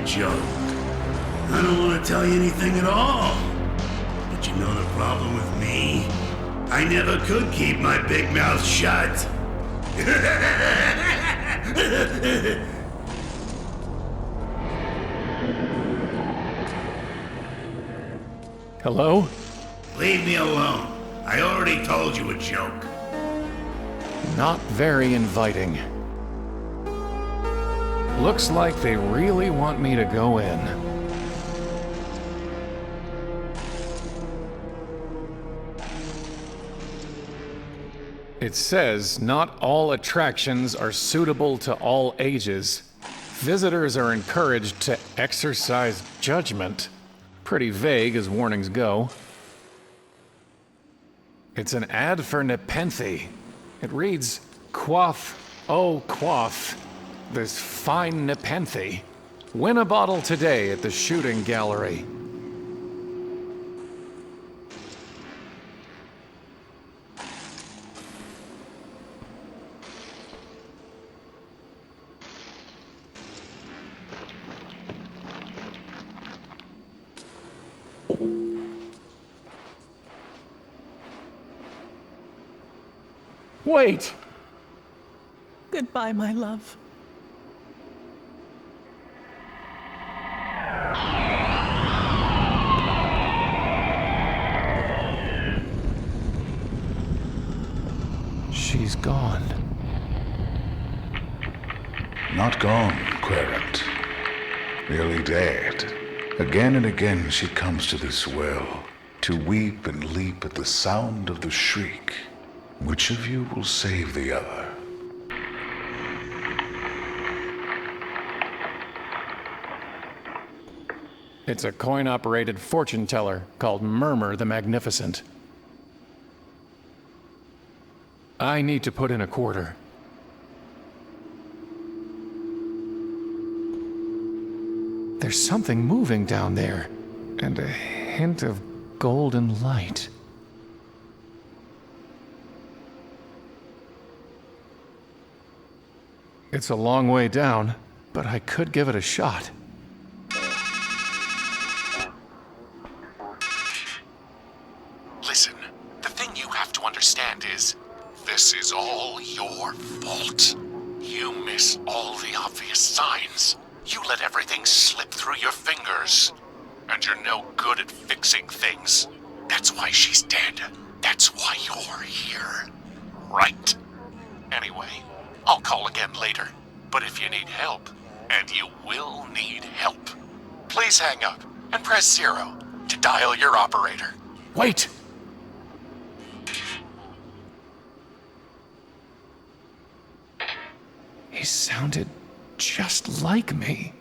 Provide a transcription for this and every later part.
a joke. I don't want to tell you anything at all. But you know the problem with me? I never could keep my big mouth shut. Hello? Leave me alone. I already told you a joke. Not very inviting. Looks like they really want me to go in. It says not all attractions are suitable to all ages. Visitors are encouraged to exercise judgment. Pretty vague as warnings go. It's an ad for Nepenthe. It reads, "Quaff, oh quaff, this fine Nepenthe. Win a bottle today at the shooting gallery." Wait! Goodbye, my love. She's gone. Not gone, Querent. Nearly dead. Again and again she comes to this well, to weep and leap at the sound of the shriek. Which of you will save the other? It's a coin-operated fortune teller called Murmur the Magnificent. I need to put in a quarter. There's something moving down there, and a hint of golden light. It's a long way down, but I could give it a shot. Listen, the thing you have to understand is, this is all your fault. You miss all the obvious signs. You let everything slip through your fingers. And you're no good at fixing things. That's why she's dead. That's why you're here. Right. Anyway, I'll call again later. But if you need help, and you will need help, please hang up and press 0 to dial your operator. Wait! He sounded just like me.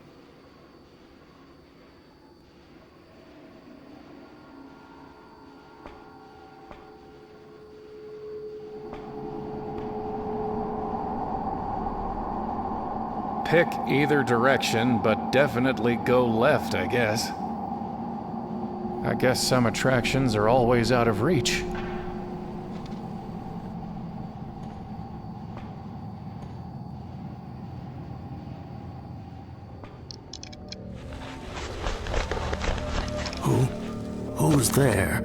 Pick either direction, but definitely go left, I guess. I guess some attractions are always out of reach. Who's there?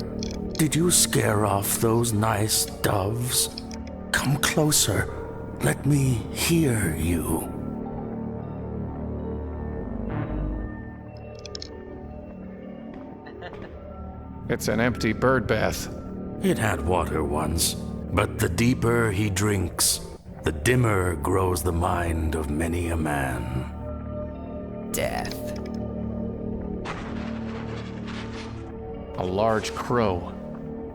Did you scare off those nice doves? Come closer. Let me hear you. It's an empty bird bath. It had water once, but the deeper he drinks, the dimmer grows the mind of many a man. Death. A large crow.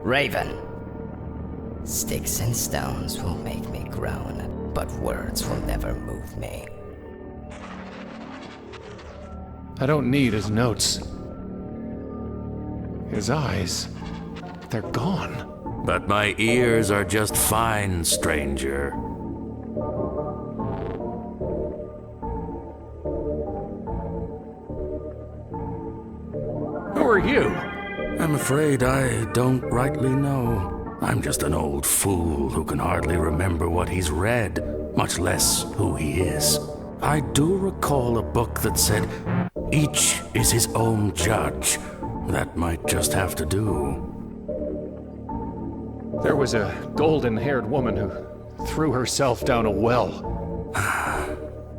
Raven. Sticks and stones will make me groan, but words will never move me. I don't need his notes. His eyes, they're gone. But my ears are just fine, stranger. Who are you? I'm afraid I don't rightly know. I'm just an old fool who can hardly remember what he's read, much less who he is. I do recall a book that said, Each is his own judge. That might just have to do. There was a golden-haired woman who threw herself down a well.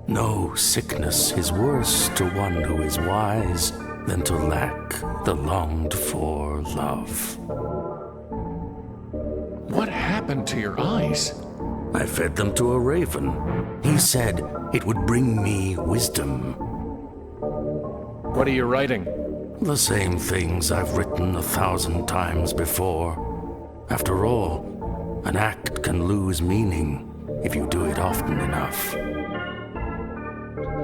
No sickness is worse to one who is wise than to lack the longed-for love. What happened to your eyes? I fed them to a raven. He said it would bring me wisdom. What are you writing? The same things I've written 1,000 times before. After all, an act can lose meaning if you do it often enough.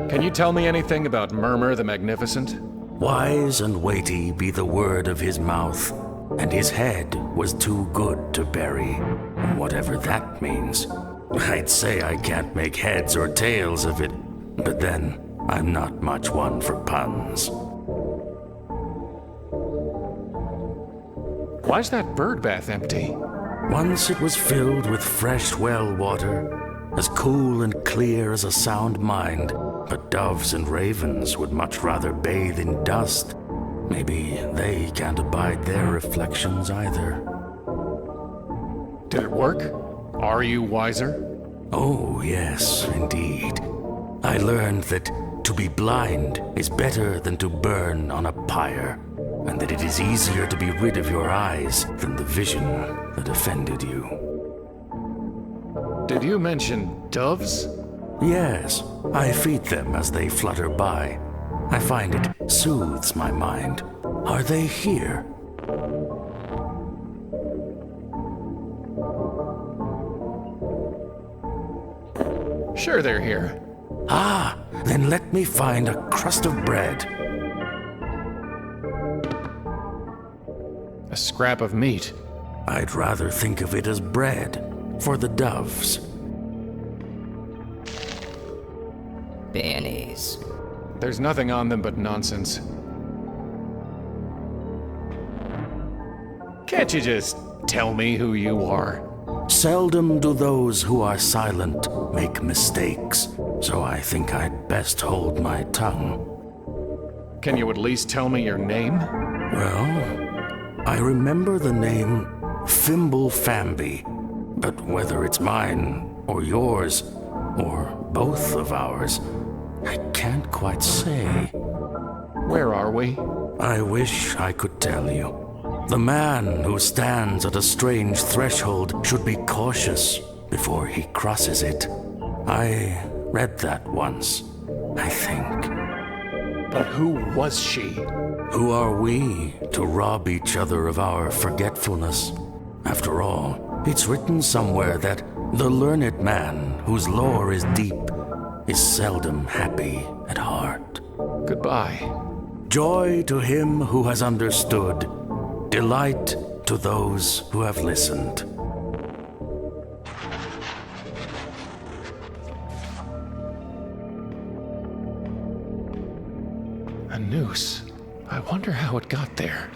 Can you tell me anything about Murmur the Magnificent? Wise and weighty be the word of his mouth, and his head was too good to bury, whatever that means. I'd say I can't make heads or tails of it, but then I'm not much one for puns. Why's that bird bath empty? Once it was filled with fresh well water, as cool and clear as a sound mind, but doves and ravens would much rather bathe in dust. Maybe they can't abide their reflections either. Did it work? Are you wiser? Oh, yes, indeed. I learned that to be blind is better than to burn on a pyre, and that it is easier to be rid of your eyes than the vision that offended you. Did you mention doves? Yes, I feed them as they flutter by. I find it soothes my mind. Are they here? Sure they're here. Ah, then let me find a crust of bread. A scrap of meat. I'd rather think of it as bread for the doves. Peonies. There's nothing on them but nonsense. Can't you just tell me who you are? Seldom do those who are silent make mistakes, so I think I'd best hold my tongue. Can you at least tell me your name? Well, I remember the name Fimble Famby, but whether it's mine or yours, or both of ours, I can't quite say. Where are we? I wish I could tell you. The man who stands at a strange threshold should be cautious before he crosses it. I read that once, I think. But who was she? Who are we to rob each other of our forgetfulness? After all, it's written somewhere that the learned man whose lore is deep is seldom happy at heart. Goodbye. Joy to him who has understood. Delight to those who have listened. A noose. I wonder how it got there.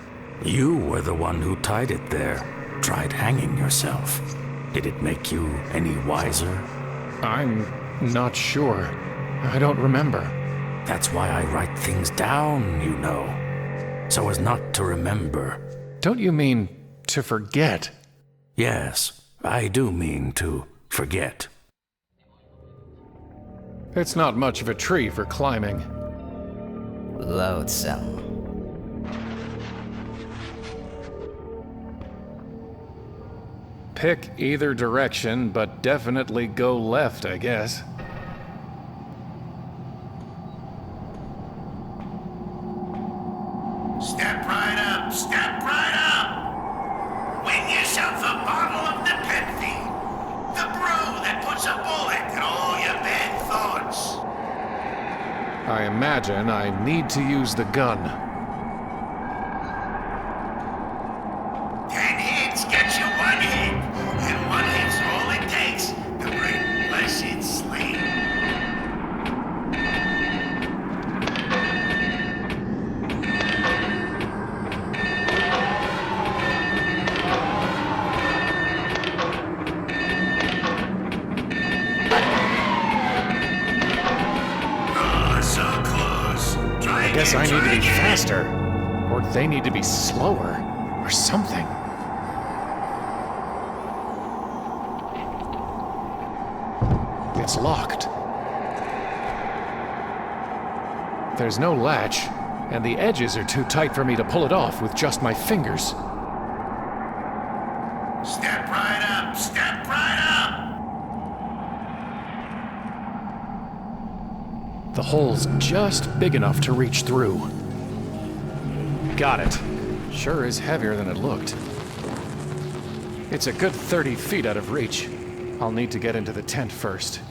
You were the one who tied it there. Tried hanging yourself. Did it make you any wiser? I'm not sure. I don't remember. That's why I write things down, you know. So as not to remember. Don't you mean to forget? Yes, I do mean to forget. It's not much of a tree for climbing. Loathsome. Pick either direction, but definitely go left, I guess. Step right up, step right up! Win yourself a bottle of Nepenthe, the brew that puts a bullet in all your bad thoughts. I imagine I need to use the gun. 10 hits get you 1 hit, and 1 hit's all it takes to bring blessed sleep. guess I need to be faster. Or they need to be slower. Or something. It's locked. There's no latch, and the edges are too tight for me to pull it off with just my fingers. Step right up! Step right up! The hole's just big enough to reach through. Got it. Sure is heavier than it looked. It's a good 30 feet out of reach. I'll need to get into the tent first.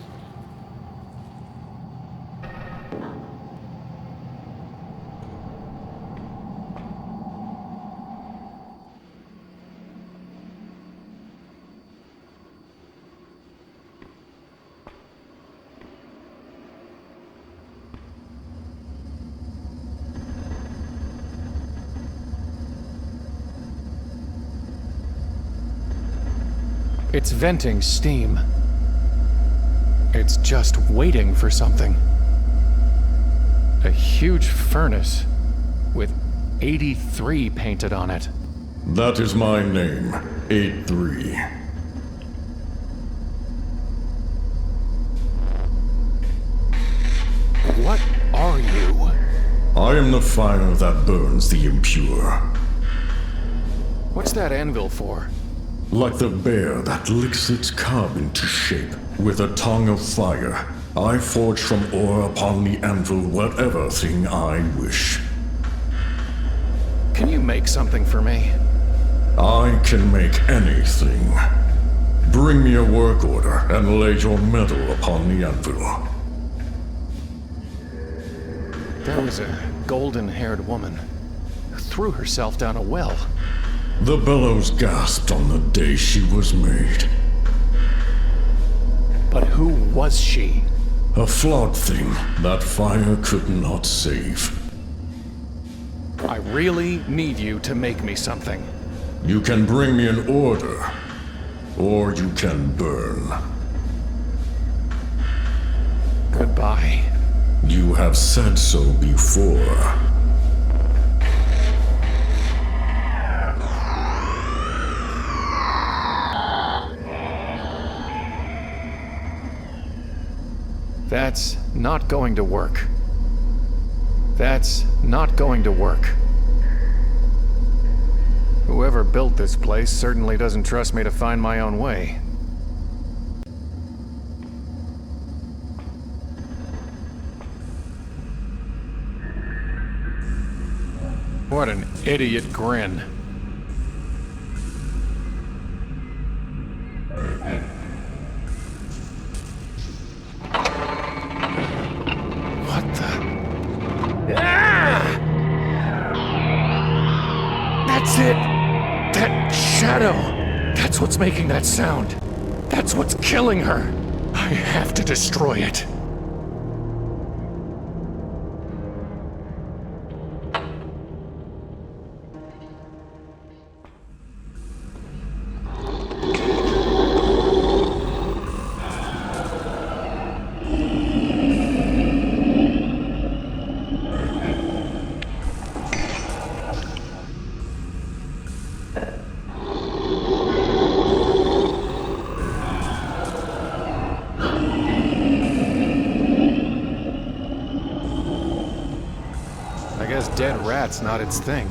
It's venting steam. It's just waiting for something. A huge furnace with 83 painted on it. That is my name, 83. What are you? I am the fire that burns the impure. What's that anvil for? Like the bear that licks its cub into shape with a tongue of fire, I forge from ore upon the anvil whatever thing I wish. Can you make something for me? I can make anything. Bring me a work order and lay your metal upon the anvil. There was a golden-haired woman who threw herself down a well. The bellows gasped on the day she was made. But who was she? A flawed thing that fire could not save. I really need you to make me something. You can bring me an order, or you can burn. Goodbye. You have said so before. That's not going to work. That's not going to work. Whoever built this place certainly doesn't trust me to find my own way. What an idiot grin. What the? Ah! That's it! That shadow! That's what's making that sound. That's what's killing her. I have to destroy it. I guess dead rat's not its thing.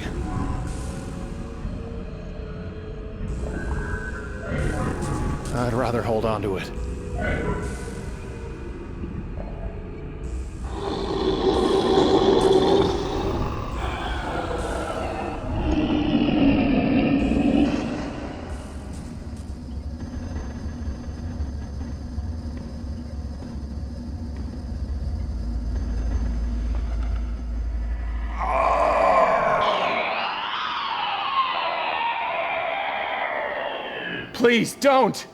I'd rather hold on to it. Please don't!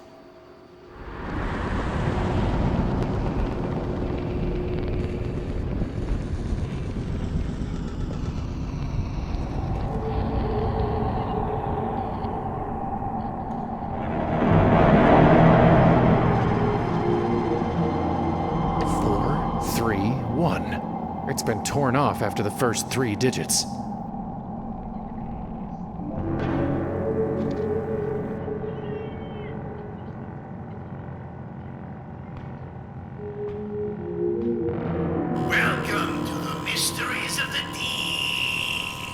It's been torn off after the first 3 digits. Welcome to the mysteries of the deep.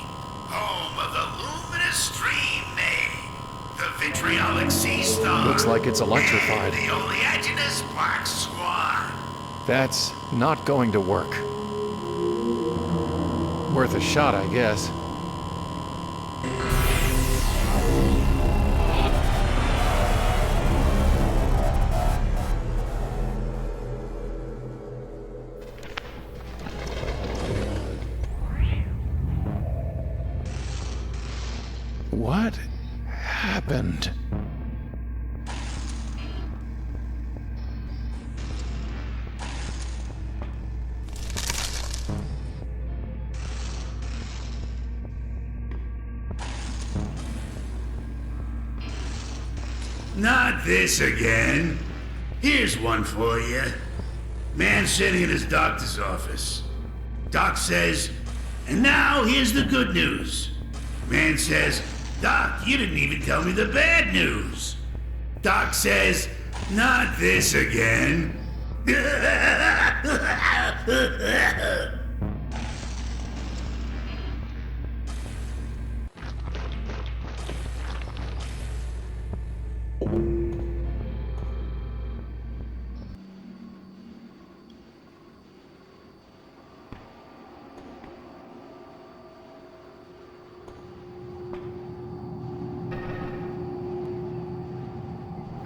Home of the luminous stream maid, the vitriolic sea star. Looks like it's electrified. And the oleaginous black swan. That's not going to work. Worth a shot, I guess. What happened? Not this again. Here's one for you. Man sitting in his doctor's office. Doc says, and now here's the good news. Man says, Doc, you didn't even tell me the bad news. Doc says, not this again.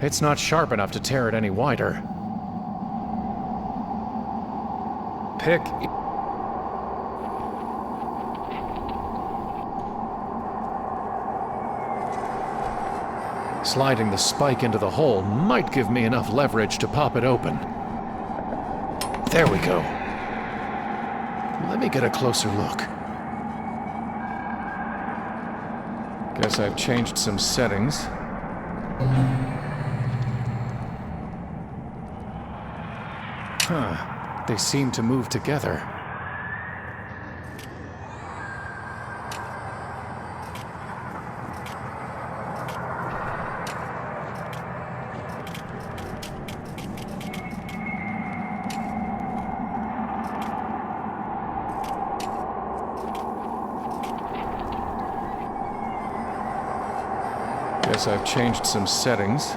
It's not sharp enough to tear it any wider. Pick. Sliding the spike into the hole might give me enough leverage to pop it open. There we go. Let me get a closer look. Guess I've changed some settings. Huh. They seem to move together. Guess I've changed some settings.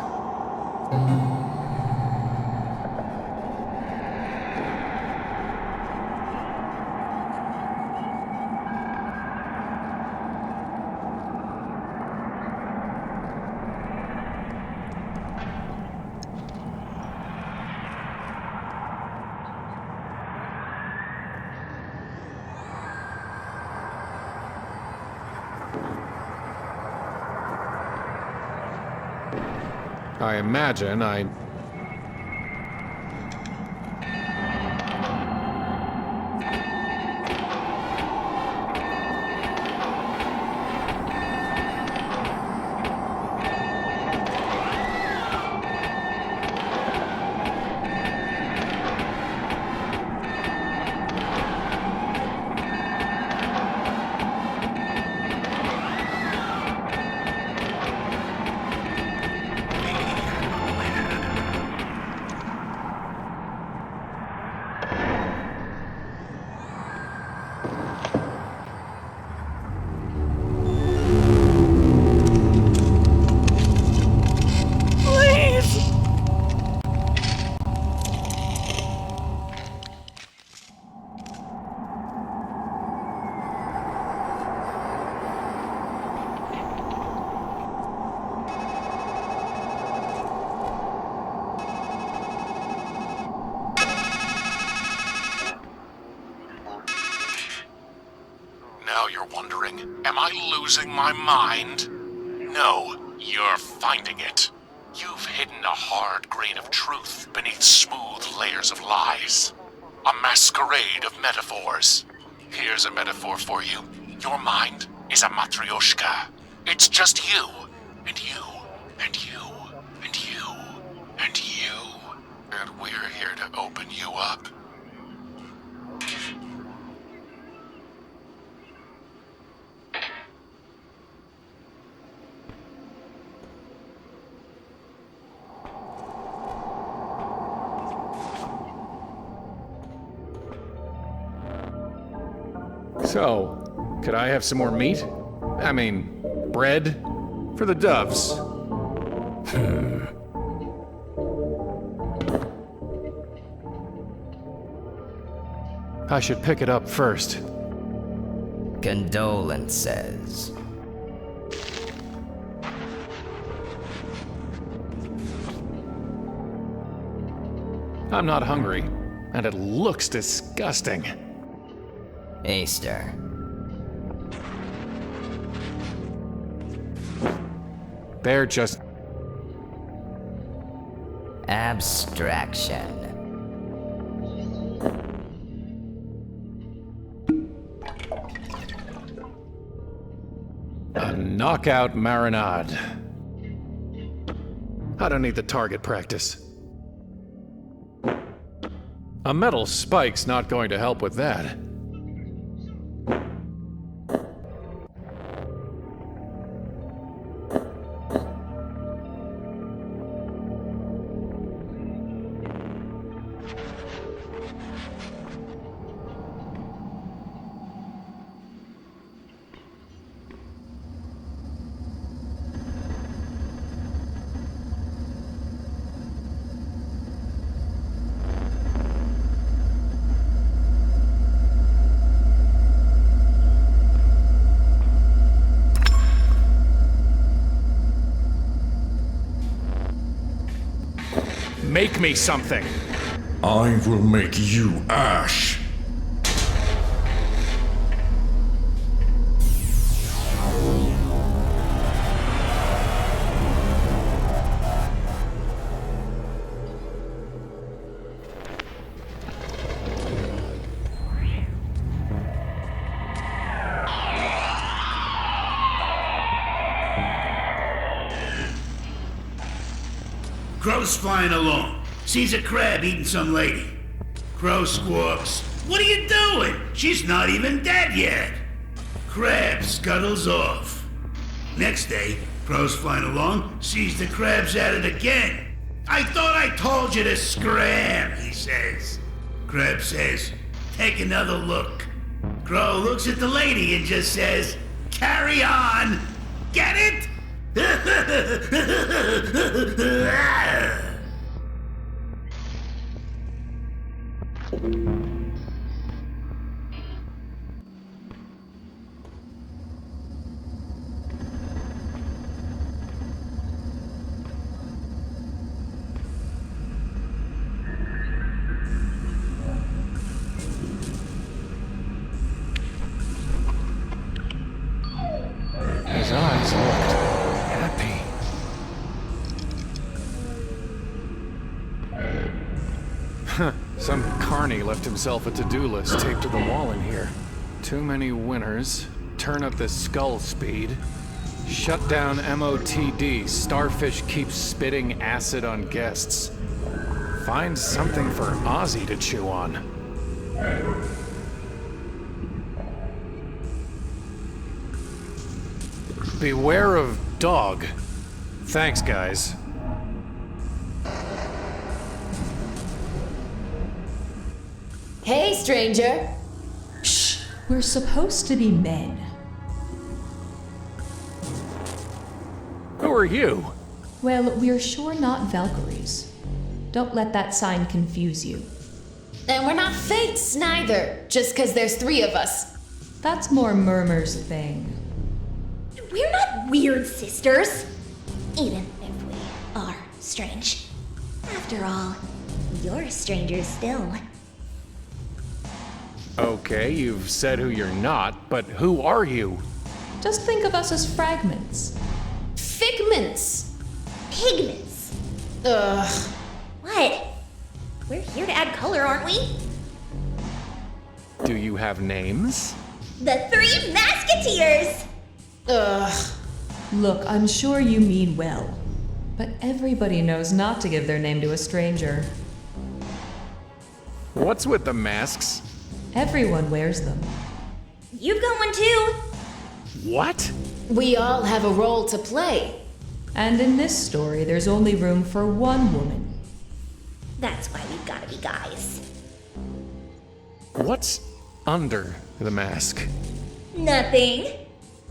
I imagine I... Now you're wondering, am I losing my mind? No, you're finding it. You've hidden a hard grain of truth beneath smooth layers of lies. A masquerade of metaphors. Here's a metaphor for you. Your mind is a matryoshka. It's just you, and you, and you, and you, and you. And we're here to open you up. So, could I have some more meat? I mean, bread? For the doves. I should pick it up first. Condolences. I'm not hungry, and it looks disgusting. Easter. They're just... Abstraction. a knockout marinade. I don't need the target practice. A metal spike's not going to help with that. Make me something! I will make you ash. Crow's flying along. Sees a crab eating some lady. Crow squawks, "What are you doing? She's not even dead yet." Crab scuttles off. Next day, Crow's flying along, sees the crab's at it again. "I thought I told you to scram," he says. Crab says, "Take another look." Crow looks at the lady and just says, "Carry on." Get it? His eyes looked happy. Some carny left himself a to-do list taped to the wall in here. Too many winners. Turn up the skull speed. Shut down MOTD. Starfish keeps spitting acid on guests. Find something for Ozzy to chew on. Beware of dog. Thanks, guys. Hey, stranger! Shh! We're supposed to be men. Who are you? Well, we're sure not Valkyries. Don't let that sign confuse you. And we're not fates, neither, just 'cause there's 3 of us. That's more Murmur's thing. We're not weird sisters, even if we are strange. After all, you're strangers still. Okay, you've said who you're not, but who are you? Just think of us as fragments. Figments! Pigments. Ugh. What? We're here to add color, aren't we? Do you have names? The 3 Masketeers! Ugh. Look, I'm sure you mean well, but everybody knows not to give their name to a stranger. What's with the masks? Everyone wears them. You've got one too. What? We all have a role to play. And in this story, there's only room for one woman. That's why we've gotta be guys. What's under the mask? Nothing.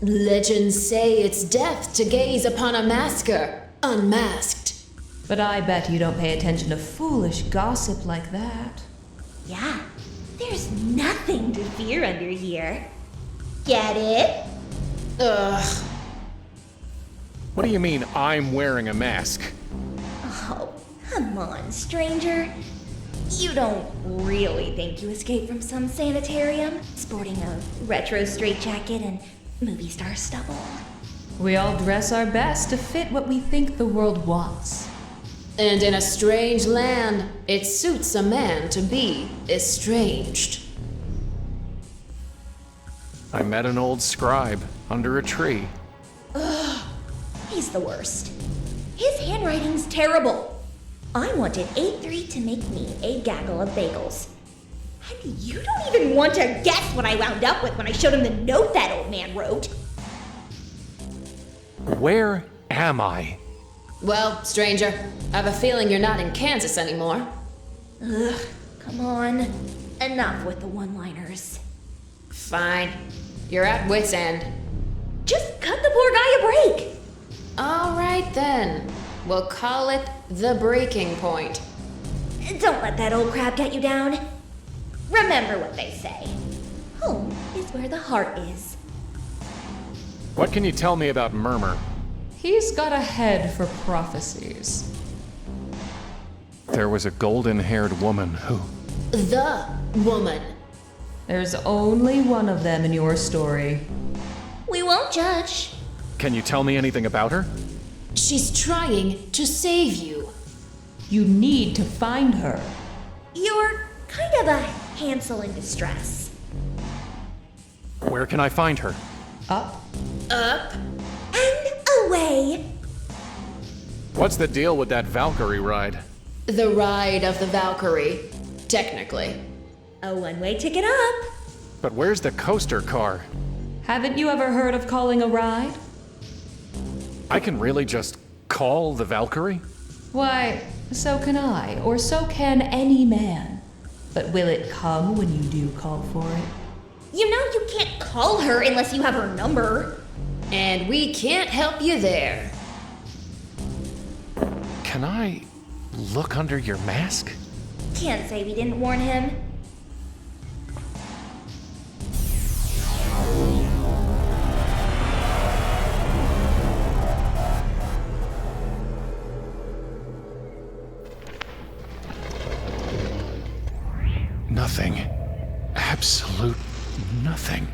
Legends say it's death to gaze upon a masker, unmasked. But I bet you don't pay attention to foolish gossip like that. Yeah, there's nothing to fear under here. Get it? Ugh. What do you mean I'm wearing a mask? Oh, come on, stranger. You don't really think you escaped from some sanitarium, sporting a retro straitjacket and movie star stubble? We all dress our best to fit what we think the world wants. And in a strange land, it suits a man to be estranged. I met an old scribe under a tree. Ugh, he's the worst. His handwriting's terrible. I wanted 8-3 to make me a gaggle of bagels. And you don't even want to guess what I wound up with when I showed him the note that old man wrote. Where am I? Well, stranger, I have a feeling you're not in Kansas anymore. Ugh, come on. Enough with the one-liners. Fine. You're at wit's end. Just cut the poor guy a break. All right then. We'll call it the breaking point. Don't let that old crab get you down. Remember what they say. Home is where the heart is. What can you tell me about Murmur? He's got a head for prophecies. There was a golden-haired woman who... The woman. There's only one of them in your story. We won't judge. Can you tell me anything about her? She's trying to save you. You need to find her. You're kind of a Hansel in distress. Where can I find her? Up. Up. And away. What's the deal with that Valkyrie ride? The ride of the Valkyrie, technically. A one-way ticket up. But where's the coaster car? Haven't you ever heard of calling a ride? I can really just call the Valkyrie? Why, so can I, or so can any man. But will it come when you do call for it? You know you can't call her unless you have her number. And we can't help you there. Can I look under your mask? Can't say we didn't warn him. Nothing. Absolute nothing.